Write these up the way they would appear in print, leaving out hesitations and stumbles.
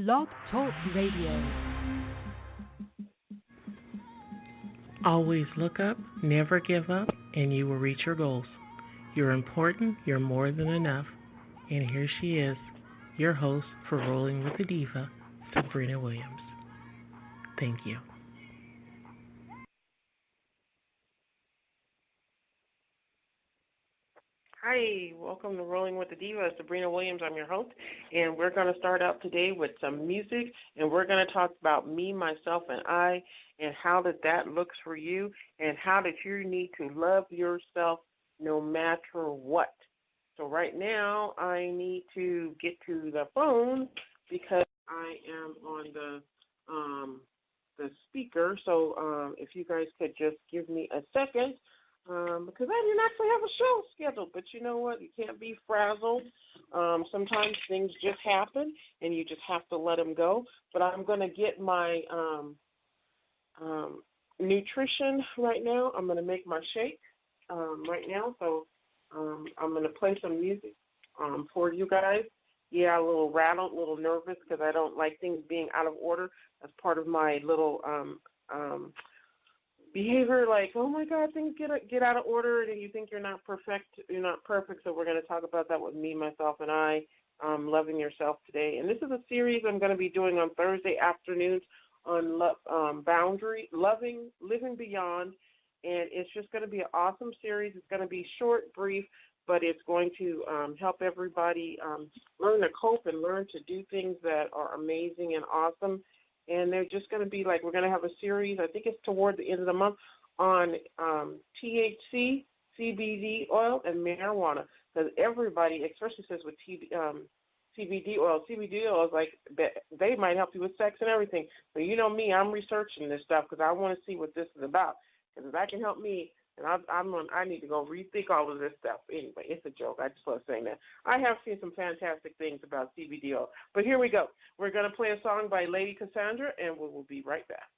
Blog Talk Radio. Always look up, never give up, and you will reach your goals. You're important, you're more than enough. And here she is, your host for Rolling with the Diva, Sabrina Williams. Thank you. Hi, welcome to Rolling with the Diva. Sabrina Williams, I'm your host, and we're going to start out today with some music, and we're going to talk about me, myself, and I, and how that looks for you, and how that you need to love yourself no matter what. So right now, I need to get to the phone because I am on the speaker. So if you guys could just give me a second. Because I didn't actually have a show scheduled, but you know what? You can't be frazzled. Sometimes things just happen, and you just have to let them go. But I'm going to get my nutrition right now. I'm going to make my shake right now. So I'm going to play some music for you guys. Yeah, a little rattled, a little nervous because I don't like things being out of order. That's part of my little behavior, like, oh my God, things get out of order, and you think you're not perfect. So we're going to talk about that with me, myself, and I, loving yourself today. And this is a series I'm going to be doing on Thursday afternoons on living beyond, and it's just going to be an awesome series. It's going to be short, brief, but it's going to help everybody learn to cope and learn to do things that are amazing and awesome. And they're just going to be like, we're going to have a series, I think it's toward the end of the month, on THC, CBD oil, and marijuana. Because everybody, especially says with CBD oil is like, they might help you with sex and everything. So you know me, I'm researching this stuff because I want to see what this is about. Because if that can help me, and I need to go rethink all of this stuff. Anyway, it's a joke. I just love saying that. I have seen some fantastic things about CBD oil. But here we go. We're going to play a song by Lady Cassandra, and we will be right back.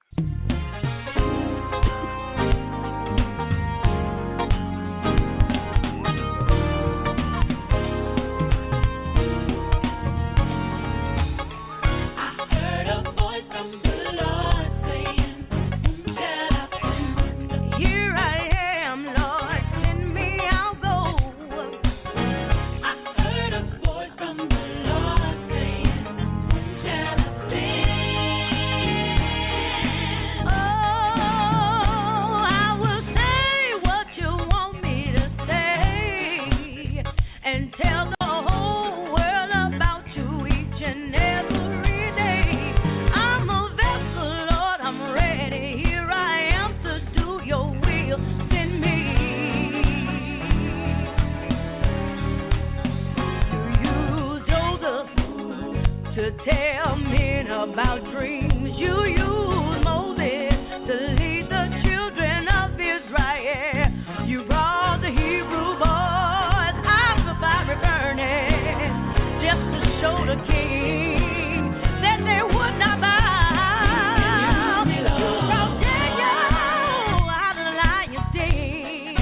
Tell men about dreams. You use Moses to lead the children of Israel. You brought the Hebrew boys out of the fiery furnace just to show the king that they would not bow. You brought Daniel out of the lion's den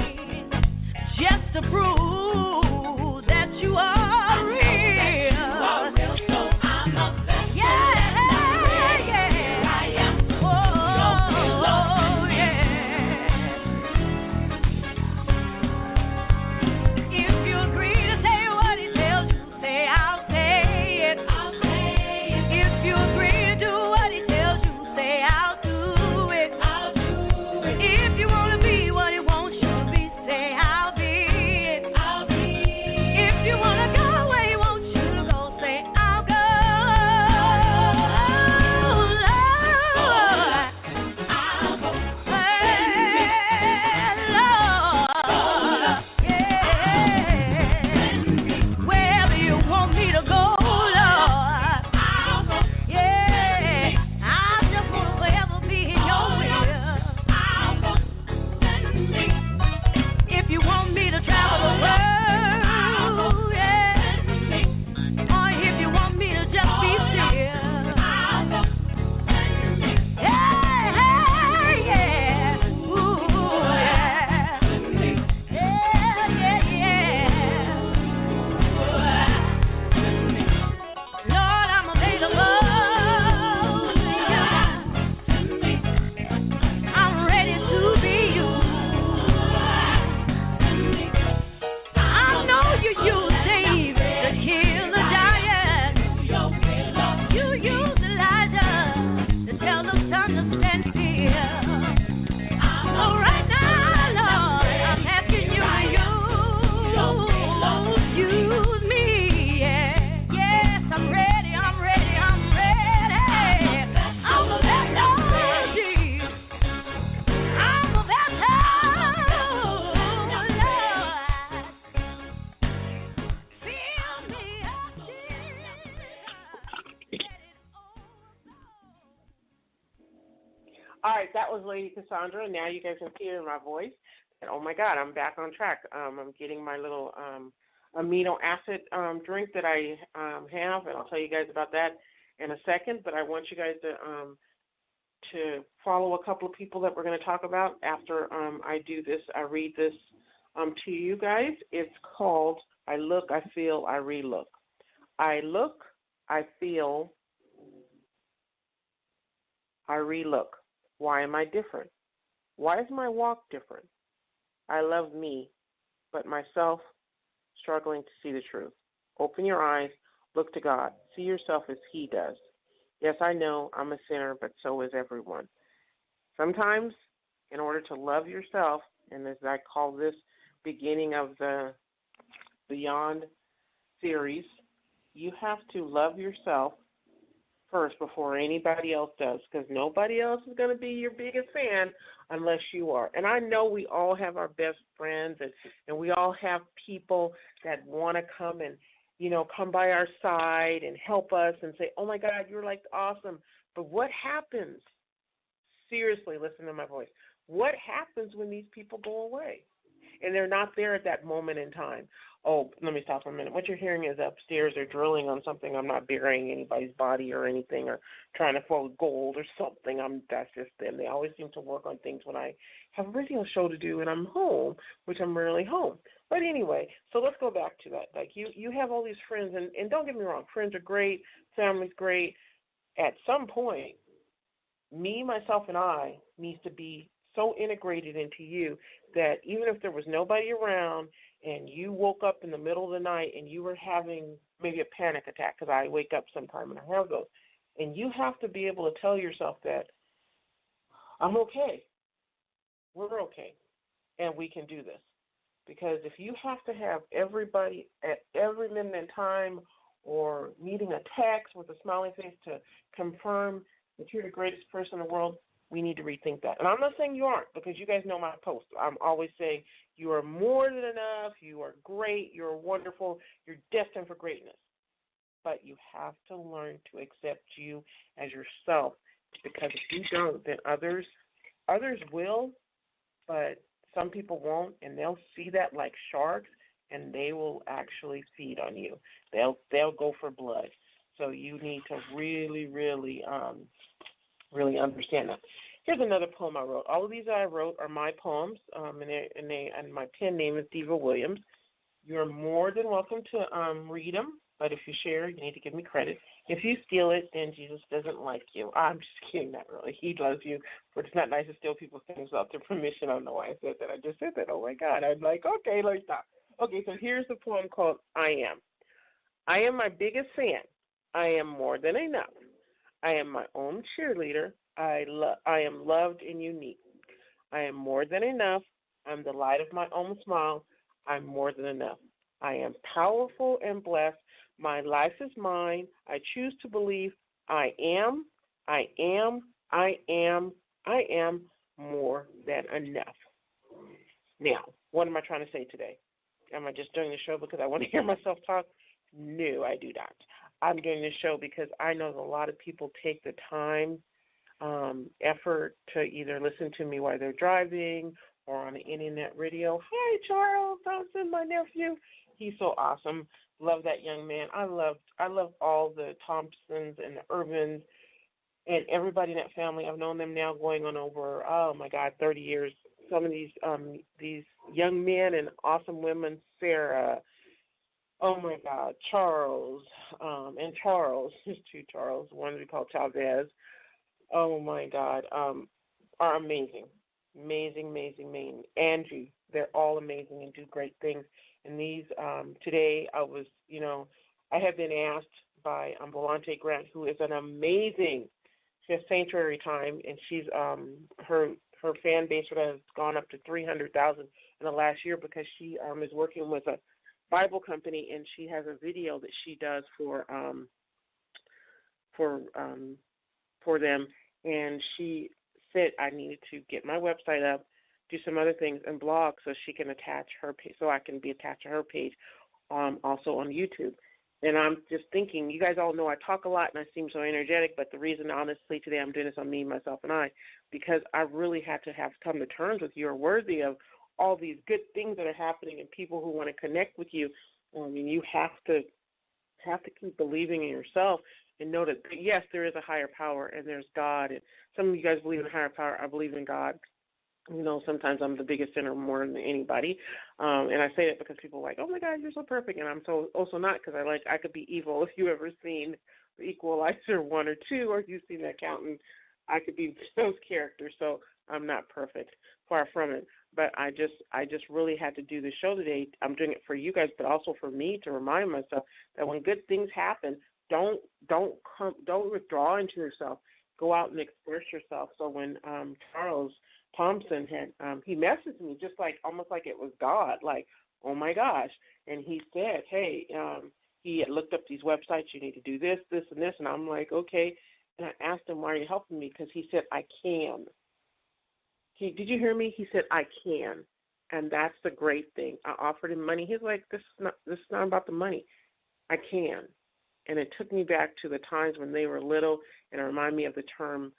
just to prove that you are real. All right, that was Lady Cassandra. Now you guys can hear my voice. And oh my God, I'm back on track. I'm getting my little amino acid drink that I have, and I'll tell you guys about that in a second. But I want you guys to follow a couple of people that we're going to talk about after I do this. I read this to you guys. It's called I Look, I Feel, I Relook. I look, I feel, I relook. Why am I different? Why is my walk different? I love me, but myself struggling to see the truth. Open your eyes, look to God, see yourself as He does. Yes, I know I'm a sinner, but so is everyone. Sometimes, in order to love yourself, and as I call this beginning of the Beyond series, you have to love yourself first before anybody else does, because nobody else is going to be your biggest fan unless you are. And I know we all have our best friends, and we all have people that want to come and, come by our side and help us and say, oh, my God, you're, like, awesome. But what happens? Seriously, listen to my voice. What happens when these people go away and they're not there at that moment in time? Oh, let me stop for a minute. What you're hearing is upstairs they're drilling on something. I'm not burying anybody's body or anything or trying to fold gold or something. That's just them. They always seem to work on things when I have a radio show to do and I'm home, which I'm rarely home. But anyway, so let's go back to that. Like you have all these friends, and don't get me wrong, friends are great, family's great. At some point, me, myself, and I needs to be so integrated into you that even if there was nobody around and you woke up in the middle of the night and you were having maybe a panic attack, because I wake up sometime and I have those, and you have to be able to tell yourself that I'm okay, we're okay, and we can do this. Because if you have to have everybody at every minute in time or needing a text with a smiling face to confirm that you're the greatest person in the world, we need to rethink that. And I'm not saying you aren't, because you guys know my post. I'm always saying you are more than enough, you are great, you're wonderful, you're destined for greatness. But you have to learn to accept you as yourself, because if you don't, then others will, but some people won't, and they'll see that like sharks, and they will actually feed on you. They'll go for blood. So you need to really, really, really understand that. Here's another poem I wrote. All of these I wrote are my poems, and my pen name is Diva Williams. You're more than welcome to read them, but if you share, you need to give me credit. If you steal it, then Jesus doesn't like you. I'm just kidding, not really. He loves you, but it's not nice to steal people's things without their permission. I don't know why I said that. I just said that. Oh, my God. I'm like, okay, let me stop. Okay, so here's the poem called I Am. I am my biggest fan. I am more than enough. I am my own cheerleader. I am loved and unique. I am more than enough. I'm the light of my own smile. I'm more than enough. I am powerful and blessed. My life is mine. I choose to believe I am more than enough. Now, what am I trying to say today? Am I just doing the show because I want to hear myself talk? No, I do not. I'm doing this show because I know that a lot of people take the time, effort to either listen to me while they're driving or on the internet radio. Hi, Charles Thompson, my nephew. He's so awesome. Love that young man. I love all the Thompsons and the Urbans and everybody in that family. I've known them now going on over, 30 years. Some of these young men and awesome women, Sarah, oh, my God, Charles, and Charles, there's two Charles, one we call Chavez, oh, my God, are amazing. Amazing. Angie, they're all amazing and do great things. And these, today I have been asked by Volante Grant, who is an amazing, she has Sanctuary Time, and she's, her fan base has gone up to 300,000 in the last year because she is working with a Bible company, and she has a video that she does for them, and she said I needed to get my website up, do some other things, and blog so she can attach her page, so I can be attached to her page, also on YouTube. And I'm just thinking, you guys all know I talk a lot and I seem so energetic, but the reason, honestly, today I'm doing this on me, myself, and I, because I really had to have come to terms with you are worthy of all these good things that are happening and people who want to connect with you. I mean, you have to keep believing in yourself and know that, yes, there is a higher power and there's God. And some of you guys believe in a higher power. I believe in God. You know, sometimes I'm the biggest sinner more than anybody, and I say that because people are like, oh my God, you're so perfect, and I'm so also not, because I could be evil. If you ever seen The Equalizer 1 or 2, or if you've seen The Accountant, I could be those characters. So I'm not perfect, far from it. But I just really had to do the show today. I'm doing it for you guys, but also for me to remind myself that when good things happen, don't withdraw into yourself. Go out and express yourself. So when Charles Thompson had he messaged me just like almost like it was God, like, oh my gosh. And he said, hey, he had looked up these websites, you need to do this, this, and this, and I'm like, okay. And I asked him, why are you helping me? Because he said, I can. Did you hear me? He said, I can. And that's the great thing. I offered him money. He's like, this is not about the money. I can. And it took me back to the times when they were little, and it reminded me of the term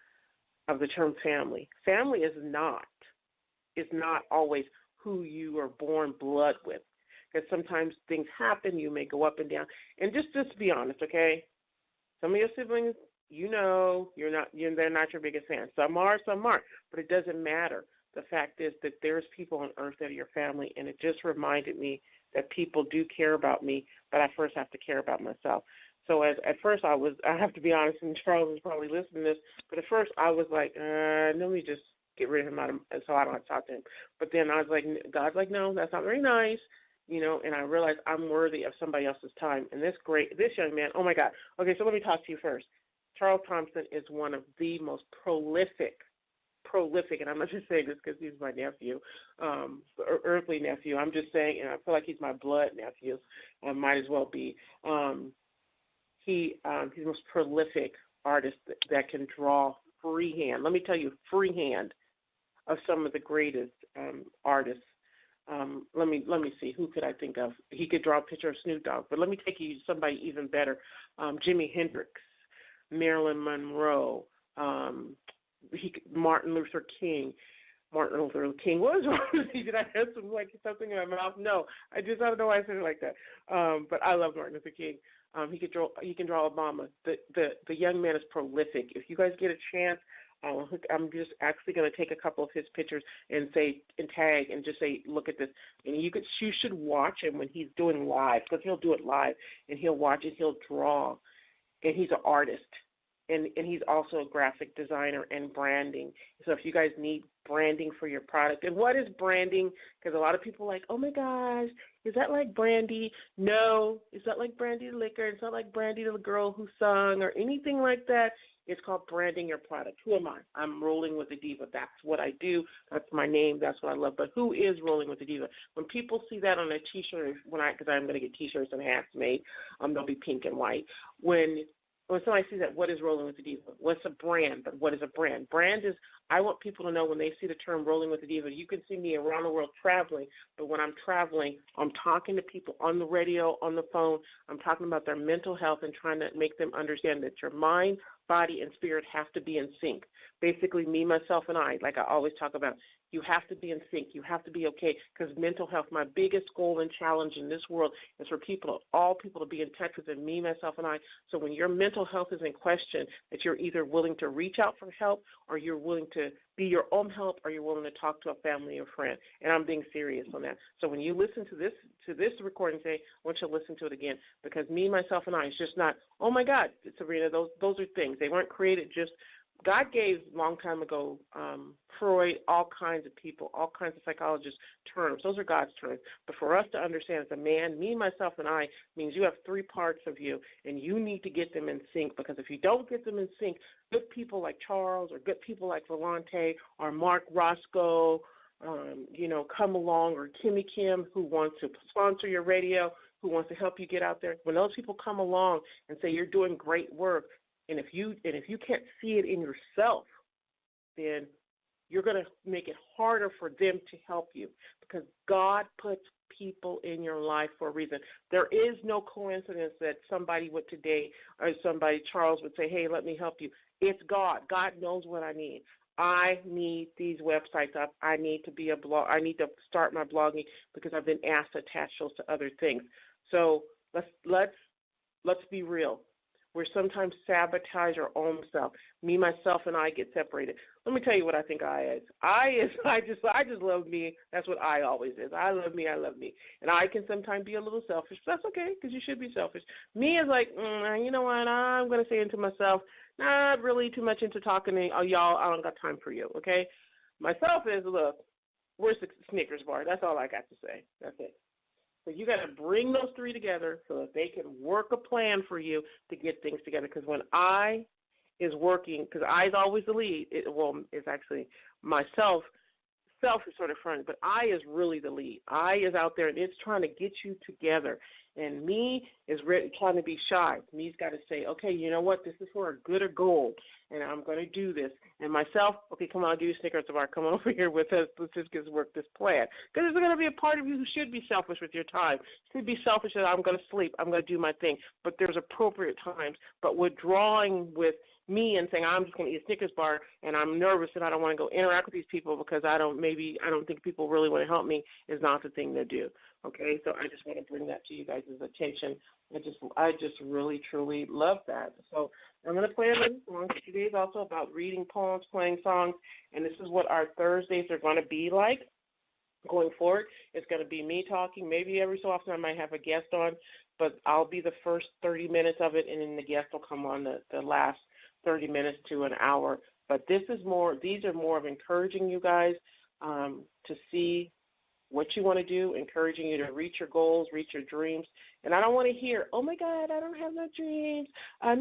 family. Family is not always who you are born blood with, because sometimes things happen. You may go up and down. And just be honest, okay? Some of your siblings, they're not your biggest fans. Some are, some aren't. But it doesn't matter. The fact is that there's people on earth that are your family, and it just reminded me that people do care about me, but I first have to care about myself. So at first I have to be honest, and Charles is probably listening to this, but at first I was like, let me just get rid of him so I don't have to talk to him. But then I was like, God's like, no, that's not very nice, and I realized I'm worthy of somebody else's time. And this young man, oh my God. Okay, so let me talk to you first. Charles Thompson is one of the most prolific, and I'm not just saying this because he's my nephew, earthly nephew. I'm just saying, and I feel like he's my blood nephew. Might as well be. He's the most prolific artist that can draw freehand. Let me tell you, freehand of some of the greatest artists. Let me see. Who could I think of? He could draw a picture of Snoop Dogg, but let me take you to somebody even better. Jimi Hendrix, Marilyn Monroe, Martin Luther King. What was wrong with me? Did I have something in my mouth? No, I don't know why I said it like that. But I love Martin Luther King. He can draw Obama. The young man is prolific. If you guys get a chance, I'm just actually going to take a couple of his pictures and tag and just say, look at this. And you should watch him when he's doing live, because he'll do it live, and he'll watch it. He'll draw, and he's an artist. And he's also a graphic designer and branding. So if you guys need branding for your product, and what is branding? Because a lot of people are like, oh my gosh, is that like Brandy? No, it's not like Brandy the liquor. It's not like Brandy the girl who sung or anything like that. It's called branding your product. Who am I? I'm Rolling with the Diva. That's what I do. That's my name. That's what I love. But who is Rolling with the Diva? When people see that on a T-shirt, because I'm going to get T-shirts and hats made, they'll be pink and white. When somebody sees that, what is Rolling with the Diva? What's a brand? But what is a brand? Brand is, I want people to know when they see the term Rolling with the Diva, you can see me around the world traveling, but when I'm traveling, I'm talking to people on the radio, on the phone. I'm talking about their mental health and trying to make them understand that your mind, body, and spirit have to be in sync. Basically, me, myself, and I, like I always talk about, you have to be in sync. You have to be okay, because mental health, my biggest goal and challenge in this world is for all people to be in touch with me, myself, and I. So when your mental health is in question, that you're either willing to reach out for help, or you're willing to be your own help, or you're willing to talk to a family or friend. And I'm being serious on that. So when you listen to this recording today, I want you to listen to it again, because me, myself, and I, it's just not, oh my God, Sabrina, those are things. They weren't created just. God gave a long time ago Freud, all kinds of people, all kinds of psychologists terms. Those are God's terms. But for us to understand as a man, me, myself, and I means you have three parts of you, and you need to get them in sync, because if you don't get them in sync, good people like Charles or good people like Volante or Mark Roscoe, come along, or Kimmy Kim, who wants to sponsor your radio, who wants to help you get out there. When those people come along and say you're doing great work, and if you can't see it in yourself, then you're going to make it harder for them to help you, because God puts people in your life for a reason. There is no coincidence that somebody would today, or somebody, Charles, would say, hey, let me help you. It's God. God knows what I need. I need these websites up. I need to be a blog. I need to start my blogging because I've been asked to attach those to other things. So let's be real. We sometimes sabotage our own self. Me, myself, and I get separated. Let me tell you what I think I is. I just love me. That's what I always is. I love me. I love me. And I can sometimes be a little selfish. But that's okay, because you should be selfish. Me is like, you know what? I'm going to say into myself, not really too much into talking to y'all. I don't got time for you, okay? Myself is, look, where's the Snickers bar? That's all I got to say. That's it. So you got to bring those three together so that they can work a plan for you to get things together. Because when I is working, because I is always the lead. It's actually myself. Self is sort of front, but I is really the lead. I is out there, and it's trying to get you together. And me is trying to be shy. Me's got to say, okay, you know what? This is for a good goal, and I'm going to do this. And myself, okay, come on, I'll do your Snickers bar. Come over here with us. Let's just work this plan. Because there's going to be a part of you who should be selfish with your time. Should be selfish that I'm going to sleep. I'm going to do my thing. But there's appropriate times. But withdrawing with me and saying I'm just going to eat a Snickers bar and I'm nervous and I don't want to go interact with these people because I don't think people really want to help me is not the thing to do. Okay, so I just want to bring that to you guys' attention. I just really, truly love that. So I'm going to play another song. Today is also about reading poems, playing songs, and this is what our Thursdays are going to be like going forward. It's going to be me talking. Maybe every so often I might have a guest on, but I'll be the first 30 minutes of it, and then the guest will come on the last 30 minutes to an hour. But these are more of encouraging you guys to see what you want to do, encouraging you to reach your goals, reach your dreams. And I don't want to hear, oh, my God, I don't have no dreams. I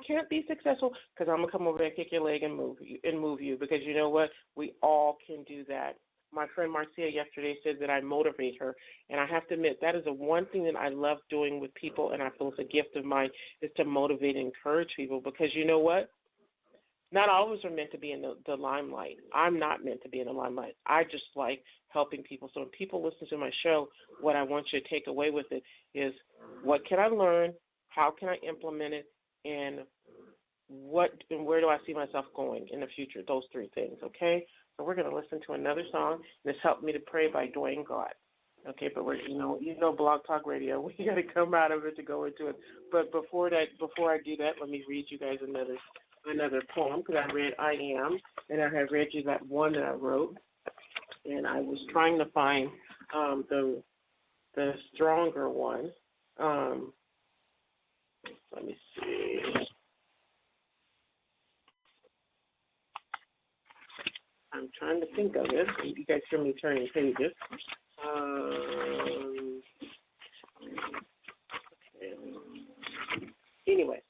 can't be successful, because I'm going to come over there and kick your leg and move you because you know what? We all can do that. My friend Marcia yesterday said that I motivate her, and I have to admit that is the one thing that I love doing with people, and I feel it's a gift of mine, is to motivate and encourage people, because you know what? Not all of us are meant to be in the limelight. I'm not meant to be in the limelight. I just like helping people. So when people listen to my show, what I want you to take away with it is, what can I learn, how can I implement it, and where do I see myself going in the future? Those three things, okay? So we're going to listen to another song. This Help Me to Pray by Dwayne God. Okay, but Blog Talk Radio. We got to come out of it to go into it. But before I do that, let me read you guys another poem, because I read I Am, and I have read you that one that I wrote, and I was trying to find the stronger one. Let me see. I'm trying to think of it. You guys hear me turning pages. Anyway.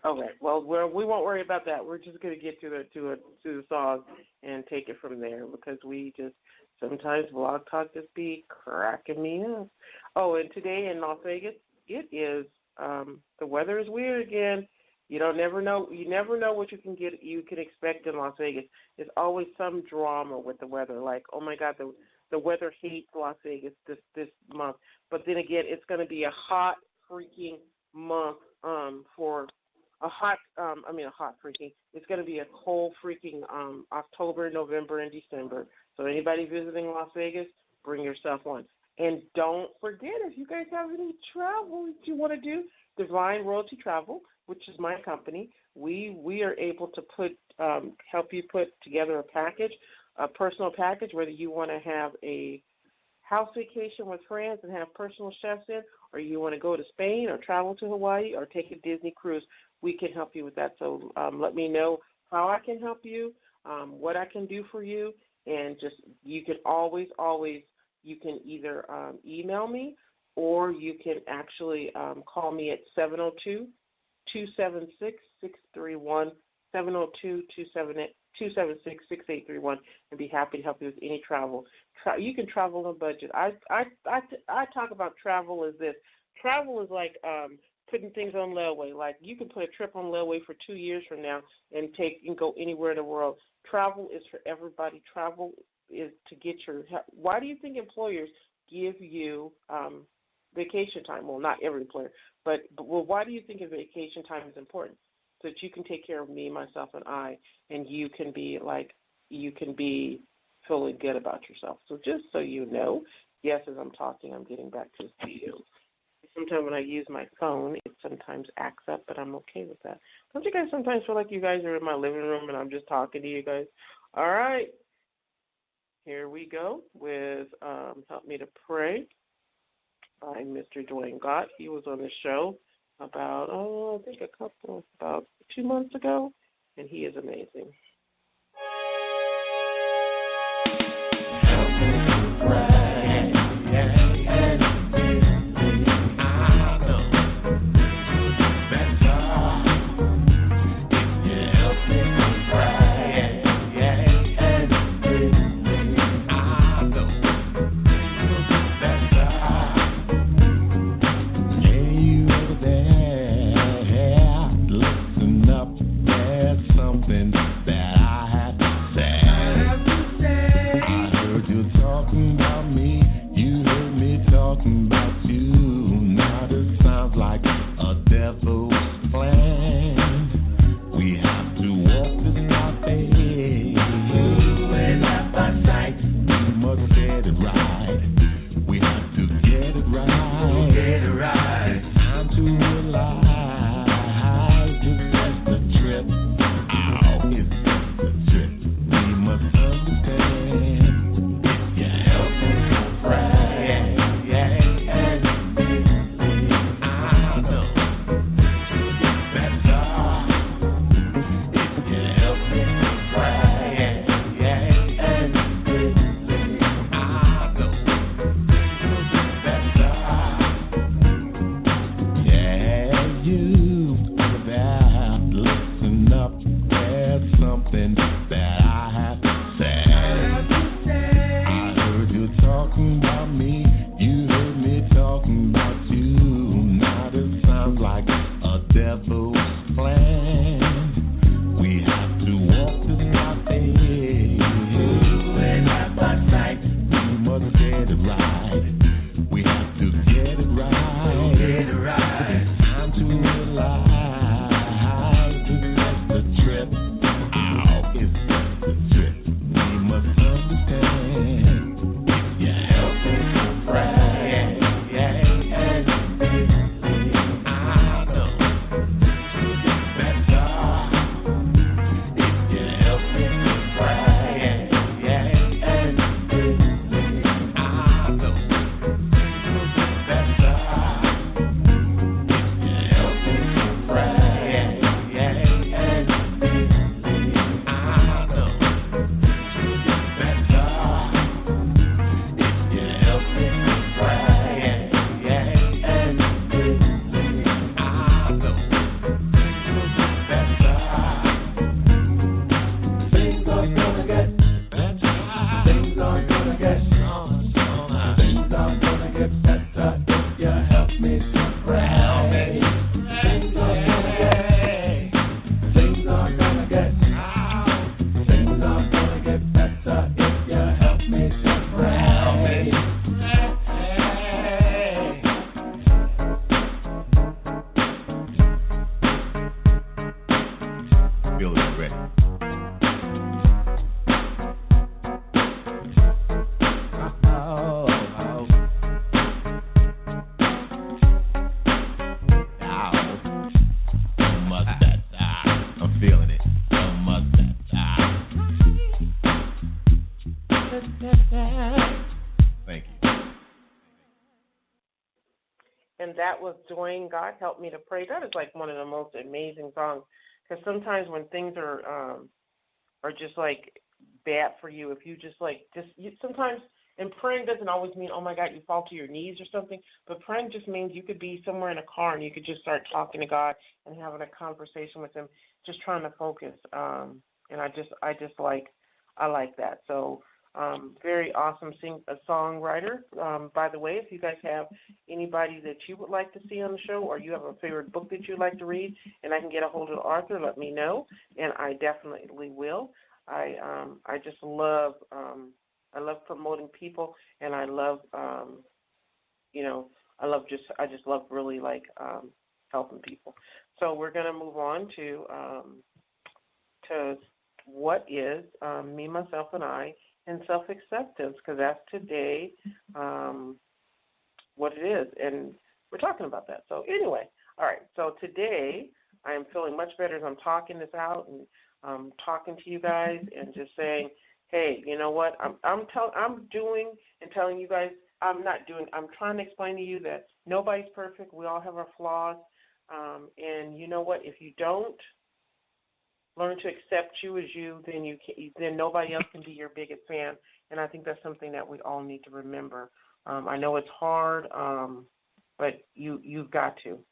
Okay. Well, we won't worry about that. We're just going to get to the song and take it from there, because we just sometimes Blog Talk just be cracking me up. Oh, and today in Las Vegas, it is the weather is weird again. You never know what you can expect in Las Vegas. There's always some drama with the weather. Like, oh my God, the weather hates Las Vegas this month. But then again, it's going to be a hot freaking month It's going to be a cold freaking October, November, and December. So anybody visiting Las Vegas, bring yourself on. And don't forget, if you guys have any travel that you want to do, Divine Royalty Travel, which is my company, we are able to help you put together a personal package, whether you want to have a house vacation with friends and have personal chefs in, or you want to go to Spain or travel to Hawaii or take a Disney cruise. We can help you with that. So let me know how I can help you, what I can do for you, and you can always you can either email me, or you can actually call me at 702-276-631, 702-276-6831, and be happy to help you with any travel. You can travel on budget. I talk about travel as this. travel is like putting things on layaway. Like you can put a trip on layaway for 2 years from now and go anywhere in the world. Travel is for everybody. Travel is to get your. Why do you think employers give you vacation time? Well, not every employer, but why do you think a vacation time is important? So that you can take care of me, myself, and I, and you can be feeling good about yourself. So just so you know, yes, as I'm talking, I'm getting back to the studio. Sometimes when I use my phone, it sometimes acts up, but I'm okay with that. Don't you guys sometimes feel like you guys are in my living room and I'm just talking to you guys? All right. Here we go with Help Me to Pray by Mr. Dwayne Gott. He was on the show about 2 months ago, and he is amazing. And that was Dwayne Gott, Help Me to Pray. That is like one of the most amazing songs, because sometimes when things are just like bad for you, if you sometimes, and praying doesn't always mean, oh my God, you fall to your knees or something, but praying just means you could be somewhere in a car and you could just start talking to God and having a conversation with Him, just trying to focus. And I like that. So very awesome songwriter. By the way, if you guys have anybody that you would like to see on the show, or you have a favorite book that you'd like to read, and I can get a hold of the author, let me know, and I definitely will. I just love promoting people, and I love I just love really like helping people. So we're going to move on to what is me, myself, and I, and self-acceptance, because that's today what it is, and we're talking about that. So anyway, all right, so today I am feeling much better as I'm talking this out and talking to you guys and just saying, hey, you know what, I'm doing and telling you guys, I'm trying to explain to you that nobody's perfect. We all have our flaws, and you know what, if you don't learn to accept you as you, then nobody else can be your biggest fan. And I think that's something that we all need to remember. I know it's hard, but you've got to.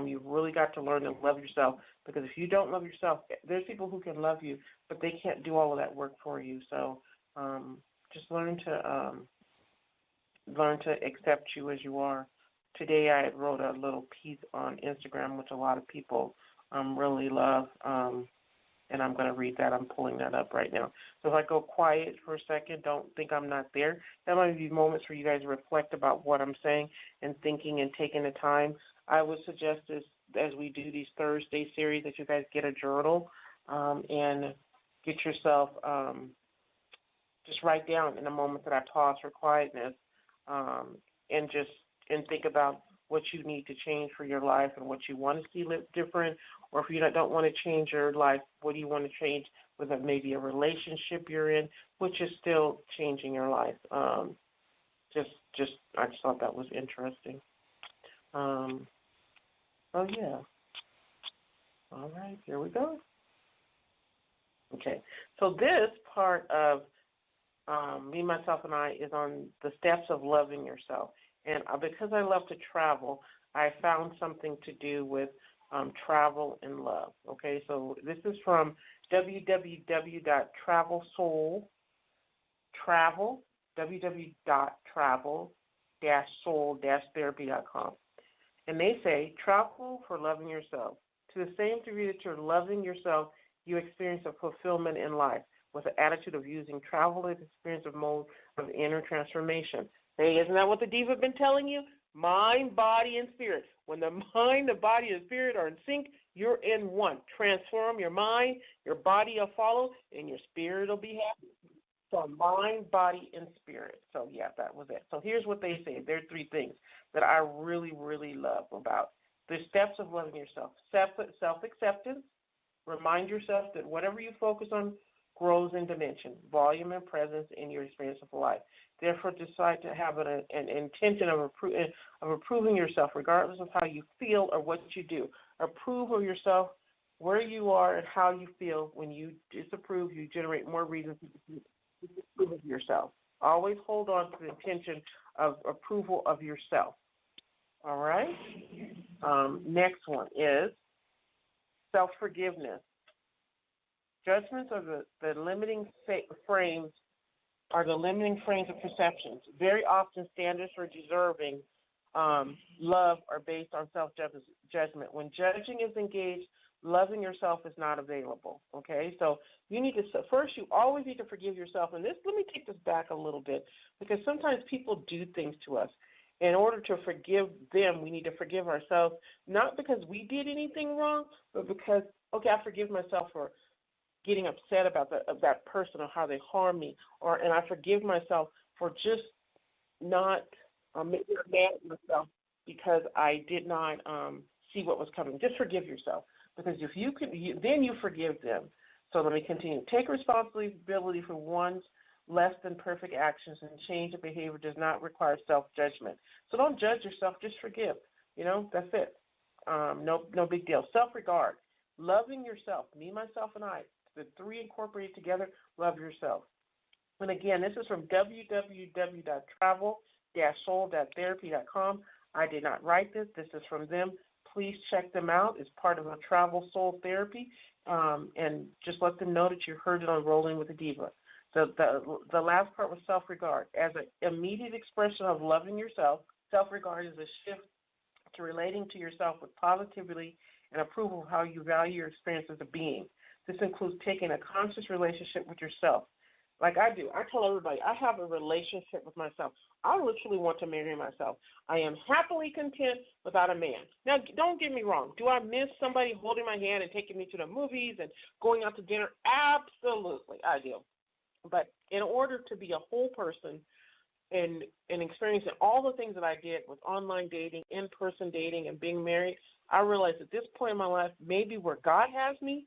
You've really got to learn to love yourself, because if you don't love yourself, there's people who can love you, but they can't do all of that work for you. So just learn to accept you as you are. Today I wrote a little piece on Instagram, which a lot of people really love. And I'm going to read that. I'm pulling that up right now. So if I go quiet for a second, don't think I'm not there. That might be moments for you guys to reflect about what I'm saying and thinking and taking the time. I would suggest this, as we do these Thursday series, that you guys get a journal and get yourself, just write down in the moment that I pause for quietness, and think about what you need to change for your life and what you want to see live different, or if you don't want to change your life, what do you want to change with maybe a relationship you're in, which is still changing your life. I just thought that was interesting. Yeah. All right, here we go. Okay, so this part of Me, Myself, and I is on the steps of loving yourself. And because I love to travel, I found something to do with travel and love. Okay, so this is from www.soul-therapy.com. And they say, travel for loving yourself. To the same degree that you're loving yourself, you experience a fulfillment in life with an attitude of using travel as an experience of mode of inner transformation. Hey, isn't that what the diva been telling you? Mind, body, and spirit. When the mind, the body, and spirit are in sync, you're in one. Transform your mind, your body will follow, and your spirit will be happy. So mind, body, and spirit. So, yeah, that was it. So here's what they say. There are three things that I really, really love about the steps of loving yourself. Self-acceptance. Remind yourself that whatever you focus on grows in dimension, volume, and presence in your experience of life. Therefore, decide to have an intention of approving yourself, regardless of how you feel or what you do. Approve of yourself where you are and how you feel. When you disapprove, you generate more reasons to disapprove of yourself. Always hold on to the intention of approval of yourself. All right? Next one is self-forgiveness. Judgments are the limiting frames of perceptions. Very often, standards for deserving love are based on self-judgment. When judging is engaged, loving yourself is not available. Okay, so you need to first. You always need to forgive yourself. And let me take this back a little bit, because sometimes people do things to us. In order to forgive them, we need to forgive ourselves, not because we did anything wrong, but because, okay, I forgive myself for getting upset about that person or how they harm me, and I forgive myself for just not making mad at myself because I did not see what was coming. Just forgive yourself, because if you can, then you forgive them. So let me continue. Take responsibility for one's less than perfect actions, and change of behavior does not require self-judgment. So don't judge yourself. Just forgive. That's it. No big deal. Self-regard. Loving yourself. Me, myself, and I. The three incorporated together, love yourself. And again, this is from www.travel-soul-therapy.com. I did not write this. This is from them. Please check them out. It's part of a Travel Soul Therapy. And just let them know that you heard it on Rolling with the Diva. The last part was self-regard. As an immediate expression of loving yourself, self-regard is a shift to relating to yourself with positivity and approval of how you value your experience as a being. This includes taking a conscious relationship with yourself. Like I do. I tell everybody, I have a relationship with myself. I literally want to marry myself. I am happily content without a man. Now, don't get me wrong. Do I miss somebody holding my hand and taking me to the movies and going out to dinner? Absolutely, I do. But in order to be a whole person and experiencing all the things that I did with online dating, in-person dating, and being married, I realized at this point in my life, maybe where God has me,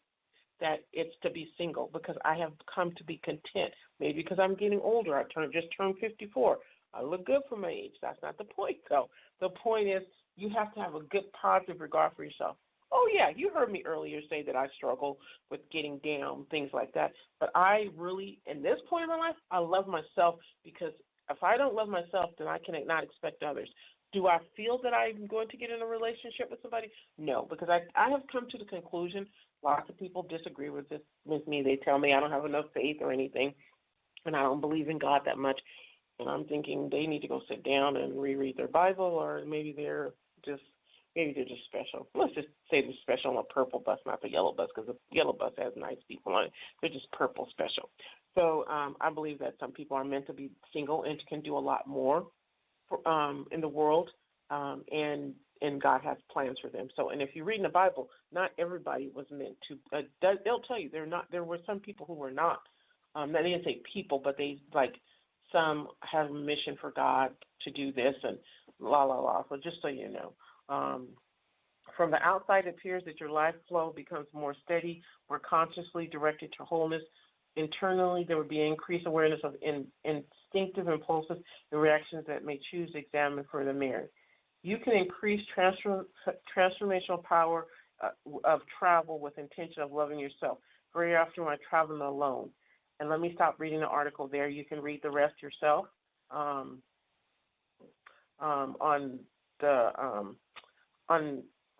that it's to be single because I have come to be content. Maybe because I'm getting older. I just turned 54. I look good for my age. That's not the point, though. The point is you have to have a good, positive regard for yourself. Oh, yeah, you heard me earlier say that I struggle with getting down, things like that. But I really, in this point in my life, I love myself because if I don't love myself, then I cannot expect others. Do I feel that I'm going to get in a relationship with somebody? No, because I have come to the conclusion, lots of people disagree with me. They tell me I don't have enough faith or anything, and I don't believe in God that much. And I'm thinking they need to go sit down and reread their Bible, or maybe they're just special. Let's just say they're special on a purple bus, not the yellow bus, because the yellow bus has nice people on it. They're just purple special. So I believe that some people are meant to be single and can do a lot more in the world, and God has plans for them. So, and if you read in the Bible, not everybody was meant to. They'll tell you there were some people who were not. They didn't say people, but they some have a mission for God to do this and la la la. So just so you know, from the outside, it appears that your life flow becomes more steady, more consciously directed to wholeness. Internally, there would be increased awareness of instinctive impulses and reactions that may choose to examine for the merit. You can increase transformational power of travel with intention of loving yourself. Very often when I travel alone, and let me stop reading the article there. You can read the rest yourself on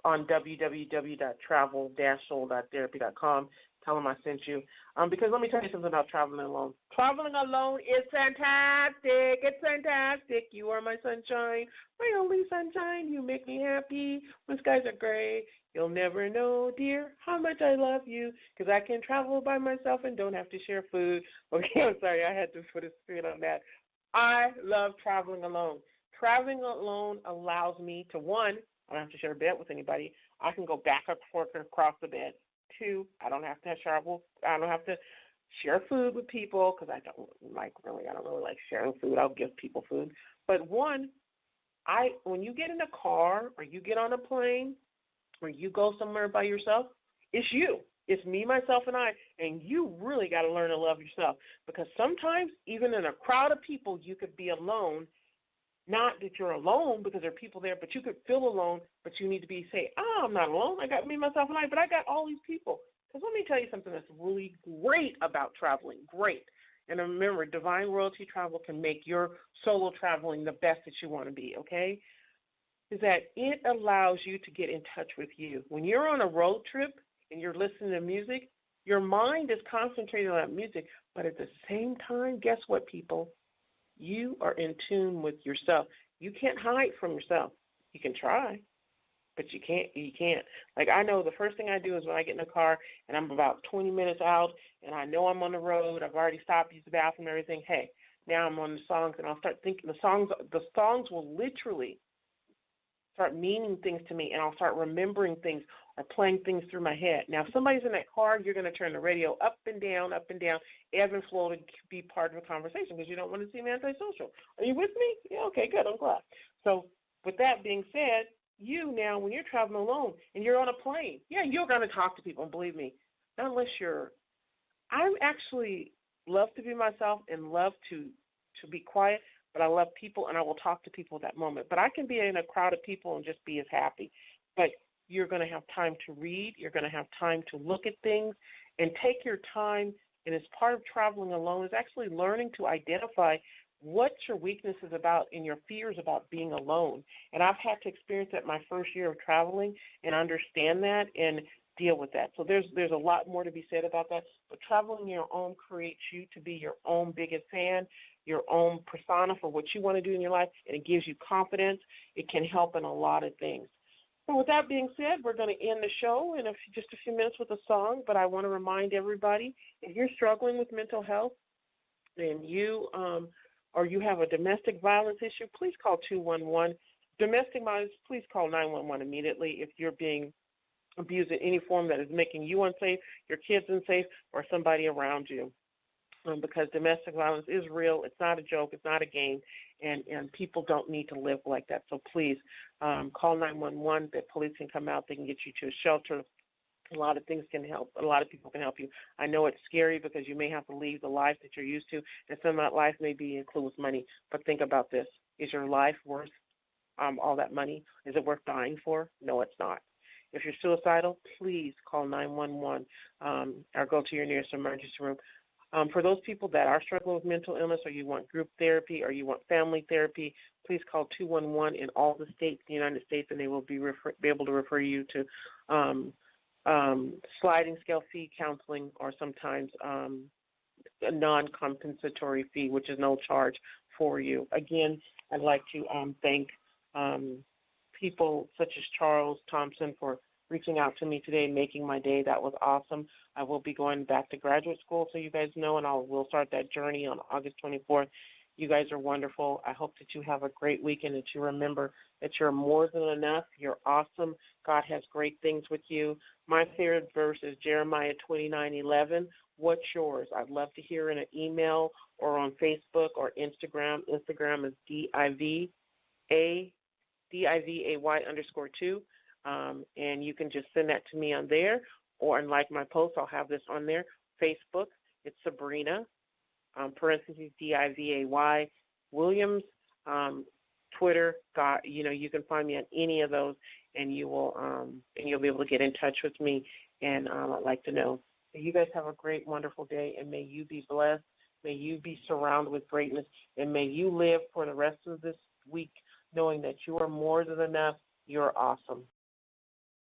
www.travel-soul.therapy.com. Tell them I sent you. Because let me tell you something about traveling alone. Traveling alone is fantastic. It's fantastic. You are my sunshine, my only sunshine. You make me happy when skies are gray. You'll never know, dear, how much I love you because I can travel by myself and don't have to share food. Okay, I'm sorry. I had to put a spin on that. I love traveling alone. Traveling alone allows me to, one, I don't have to share a bed with anybody. I can go back and forth across the bed. Two, I don't have to share food with people because I don't really like sharing food. I'll give people food. But one, when you get in a car or you get on a plane or you go somewhere by yourself, it's you. It's me, myself, and I. And you really got to learn to love yourself because sometimes even in a crowd of people, you could be alone. Not that you're alone because there are people there, but you could feel alone, but you need to say, I'm not alone. I got me, myself, and I, but I got all these people. Because let me tell you something that's really great about traveling. Great. And remember, Divine Royalty Travel can make your solo traveling the best that you want to be, okay? Is that it allows you to get in touch with you. When you're on a road trip and you're listening to music, your mind is concentrated on that music, but at the same time, guess what, people? You are in tune with yourself. You can't hide from yourself. You can try, but you can't. Like I know the first thing I do is when I get in the car and I'm about 20 minutes out and I know I'm on the road, I've already stopped, used the bathroom and everything. Hey, now I'm on the songs and I'll start thinking the songs will literally start meaning things to me and I'll start remembering things or playing things through my head. Now, if somebody's in that car, you're going to turn the radio up and down, ebb and flow to be part of a conversation because you don't want to seem antisocial. Are you with me? Yeah, okay, good. I'm glad. So with that being said, you now, when you're traveling alone and you're on a plane, yeah, you're going to talk to people, and believe me, not unless I actually love to be myself and love to be quiet, but I love people and I will talk to people at that moment. But I can be in a crowd of people and just be as happy. But you're going to have time to read. You're going to have time to look at things and take your time. And as part of traveling alone is actually learning to identify what your weakness is about and your fears about being alone. And I've had to experience that my first year of traveling and understand that and deal with that. So there's a lot more to be said about that. But traveling your own creates you to be your own biggest fan, your own persona for what you want to do in your life, and it gives you confidence. It can help in a lot of things. So with that being said, we're going to end the show in just a few minutes with a song, but I want to remind everybody, if you're struggling with mental health and you or you have a domestic violence issue, please call 211. Domestic violence, please call 911 immediately if you're being abused in any form that is making you unsafe, your kids unsafe, or somebody around you. Because domestic violence is real. It's not a joke. It's not a game. And people don't need to live like that. So please call 911. The police can come out. They can get you to a shelter. A lot of things can help. A lot of people can help you. I know it's scary because you may have to leave the life that you're used to, and some of that life may includes money. But think about this. Is your life worth all that money? Is it worth dying for? No, it's not. If you're suicidal, please call 911 or go to your nearest emergency room. For those people that are struggling with mental illness, or you want group therapy, or you want family therapy, please call 211 in all the states, the United States, and they will be able to refer you to sliding scale fee counseling, or sometimes a non-compensatory fee, which is no charge for you. Again, I'd like to thank people such as Charles Thompson for reaching out to me today and making my day. That was awesome. I will be going back to graduate school, so you guys know, and we'll start that journey on August 24th. You guys are wonderful. I hope that you have a great weekend, that you remember that you're more than enough. You're awesome. God has great things with you. My favorite verse is Jeremiah 29:11. What's yours? I'd love to hear in an email or on Facebook or Instagram. Instagram is DIVAY_2. And you can just send that to me on there, or in like my post, I'll have this on there. Facebook, it's Sabrina, parentheses DIVAY Williams. Twitter, you can find me on any of those, and you'll be able to get in touch with me. And I'd like to know. So you guys have a great, wonderful day, and may you be blessed. May you be surrounded with greatness, and may you live for the rest of this week knowing that you are more than enough. You're awesome.